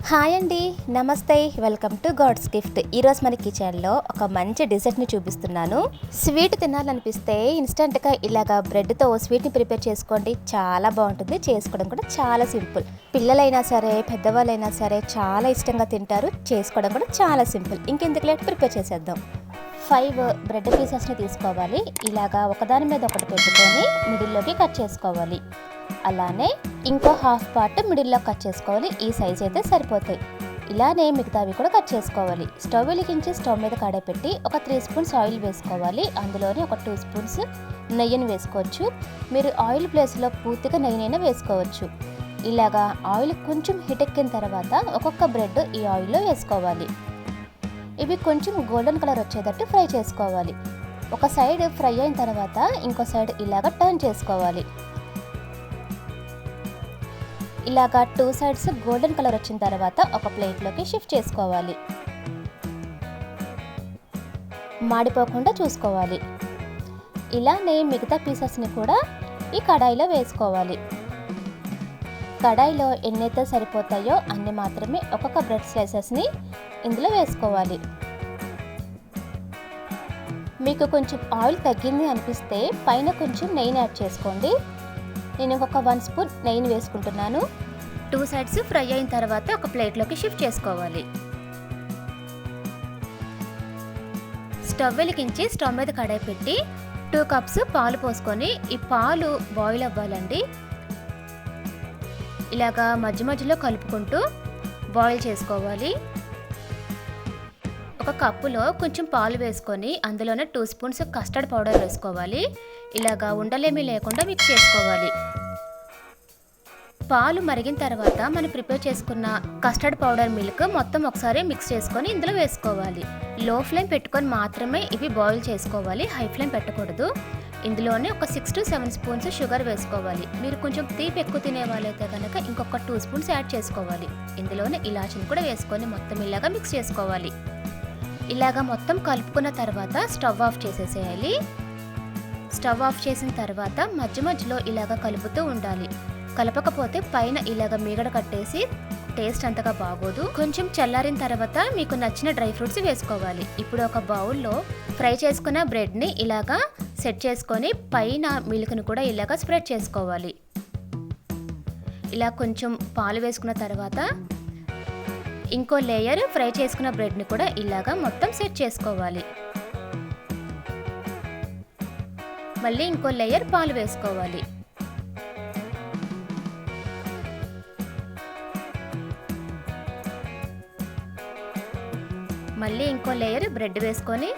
Hi అండి, నమస్తే, welcome to God's gift. ఈరోజు మన కిచెన్లో ఒక మంచి డిజర్ట్ని చూపిస్తున్నాను. స్వీట్ తినాలనిపిస్తే ఇన్స్టెంట్గా ఇలాగా బ్రెడ్తో స్వీట్ని ప్రిపేర్ చేసుకోండి. చాలా బాగుంటుంది, చేసుకోవడం కూడా చాలా సింపుల్. పిల్లలైనా సరే పెద్దవాళ్ళైనా సరే చాలా ఇష్టంగా తింటారు. చేసుకోవడం కూడా చాలా సింపుల్. ఇంకెందుకు లేట్, ప్రిపేర్ చేసేద్దాం. 5 బ్రెడ్ పీసెస్ని తీసుకోవాలి. ఇలాగా ఒకదాని మీద ఒకటి పెట్టుకొని మిడిల్లోకి కట్ చేసుకోవాలి. అలానే ఇంకో హాఫ్ పార్ట్ మిడిల్లో కట్ చేసుకోవాలి. ఈ సైజ్ అయితే సరిపోతాయి. ఇలానే మిగతావి కూడా కట్ చేసుకోవాలి. స్టవ్ వెలిగించి స్టవ్ మీద కడాయి పెట్టి ఒక 3 స్పూన్స్ ఆయిల్ వేసుకోవాలి. అందులోనే ఒక 2 స్పూన్స్ నెయ్యిని వేసుకోవచ్చు. మీరు ఆయిల్ ప్లేస్లో పూర్తిగా నెయ్యినైనా వేసుకోవచ్చు. ఇలాగా ఆయిల్ కొంచెం హీట్ ఎక్కిన తర్వాత ఒక్కొక్క బ్రెడ్ ఈ ఆయిల్లో వేసుకోవాలి. ఇవి కొంచెం గోల్డెన్ కలర్ వచ్చేటట్టు ఫ్రై చేసుకోవాలి. ఒక సైడ్ ఫ్రై అయిన తర్వాత ఇంకో సైడ్ ఇలాగ టర్న్ చేసుకోవాలి. ఇలాగా 2 సైడ్స్ గోల్డెన్ కలర్ వచ్చిన తర్వాత ఒక ప్లేట్లోకి షిఫ్ట్ చేసుకోవాలి. మాడిపోకుండా చూసుకోవాలి. ఇలానే మిగతా పీసెస్ని కూడా ఈ కడాయిలో వేసుకోవాలి. కడాయిలో ఎన్నైతే సరిపోతాయో అన్ని మాత్రమే ఒక్కొక్క బ్రెడ్ స్లైసెస్ని ఇందులో వేసుకోవాలి. మీకు కొంచెం ఆయిల్ తగ్గింది అనిపిస్తే పైన కొంచెం నెయ్యిని యాడ్ చేసుకోండి. నేను ఇంకొక 1 స్పూన్ నెయ్యిని వేసుకుంటున్నాను. 2 సైడ్స్ ఫ్రై అయిన తర్వాత ఒక ప్లేట్లోకి షిఫ్ట్ చేసుకోవాలి. స్టవ్ వెలిగించి స్టవ్ మీద కడాయి పెట్టి 2 కప్స్ పాలు పోసుకొని ఈ పాలు బాయిల్ అవ్వాలండి. ఇలాగా మధ్య మధ్యలో కలుపుకుంటూ బాయిల్ చేసుకోవాలి. ఒక కప్పులో కొంచెం పాలు వేసుకొని అందులోనే 2 స్పూన్స్ కస్టర్డ్ పౌడర్ వేసుకోవాలి. ఇలాగా ఉండలేమీ లేకుండా మిక్స్ చేసుకోవాలి. పాలు మరిగిన తర్వాత మనం ప్రిపేర్ చేసుకున్న కస్టర్డ్ పౌడర్ మిల్క్ మొత్తం ఒకసారి మిక్స్ చేసుకొని ఇందులో వేసుకోవాలి. లో ఫ్లేమ్ పెట్టుకొని మాత్రమే ఇవి బాయిల్ చేసుకోవాలి, హై ఫ్లేమ్ పెట్టకూడదు. ఇందులోనే ఒక 6 to 7 స్పూన్స్ షుగర్ వేసుకోవాలి. మీరు కొంచెం తీపి ఎక్కువ తినే వాళ్ళైతే కనుక ఇంకొక 2 స్పూన్స్ యాడ్ చేసుకోవాలి. ఇందులోనే ఇలాచీని కూడా వేసుకొని మొత్తం ఇలాగా మిక్స్ చేసుకోవాలి. ఇలాగా మొత్తం కలుపుకున్న తర్వాత స్టవ్ ఆఫ్ చేసేసేయాలి. స్టవ్ ఆఫ్ చేసిన తర్వాత మధ్య మధ్యలో ఇలాగా కలుపుతూ ఉండాలి. కలపకపోతే పైన ఇలాగ మీగడ కట్టేసి టేస్ట్ అంతగా బాగోదు. కొంచెం చల్లారిన తర్వాత మీకు నచ్చిన డ్రై ఫ్రూట్స్ వేసుకోవాలి. ఇప్పుడు ఒక బౌల్లో ఫ్రై చేసుకున్న బ్రెడ్ని ఇలాగా సెట్ చేసుకొని పైన మిల్క్ని కూడా ఇలాగా స్ప్రెడ్ చేసుకోవాలి. ఇలా కొంచెం పాలు వేసుకున్న తర్వాత ఇంకో లేయర్ ఫ్రై చేసుకున్న బ్రెడ్ని కూడా ఇలాగా మొత్తం సెట్ చేసుకోవాలి. మళ్ళీ ఇంకో లేయర్ పాలు వేసుకోవాలి. మళ్ళీ ఇంకో లేయర్ బ్రెడ్ వేసుకొని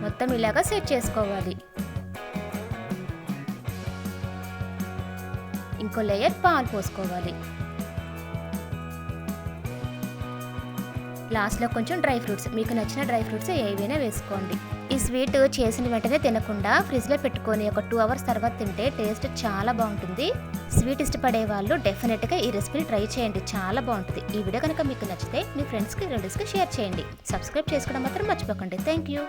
మొత్తం ఇలాగా సెట్ చేసుకోవాలి. ఇంకో లేయర్ పాలు పోసుకోవాలి. లాస్ట్లో కొంచెం డ్రై ఫ్రూట్స్, మీకు నచ్చిన డ్రై ఫ్రూట్స్ ఏవైనా వేసుకోండి. ఈ స్వీట్ చేసిన వెంటనే తినకుండా ఫ్రిడ్జ్లో పెట్టుకొని ఒక 2 అవర్స్ తర్వాత తింటే టేస్ట్ చాలా బాగుంటుంది. స్వీట్ ఇష్టపడే వాళ్ళు డెఫినెట్గా ఈ రెసిపీని ట్రై చేయండి, చాలా బాగుంటుంది. ఈ వీడియో కనుక మీకు నచ్చితే మీ ఫ్రెండ్స్కి రిలేటివ్స్కి షేర్ చేయండి. సబ్స్క్రైబ్ చేసుకోవడం మాత్రం మర్చిపోకండి. Thank you.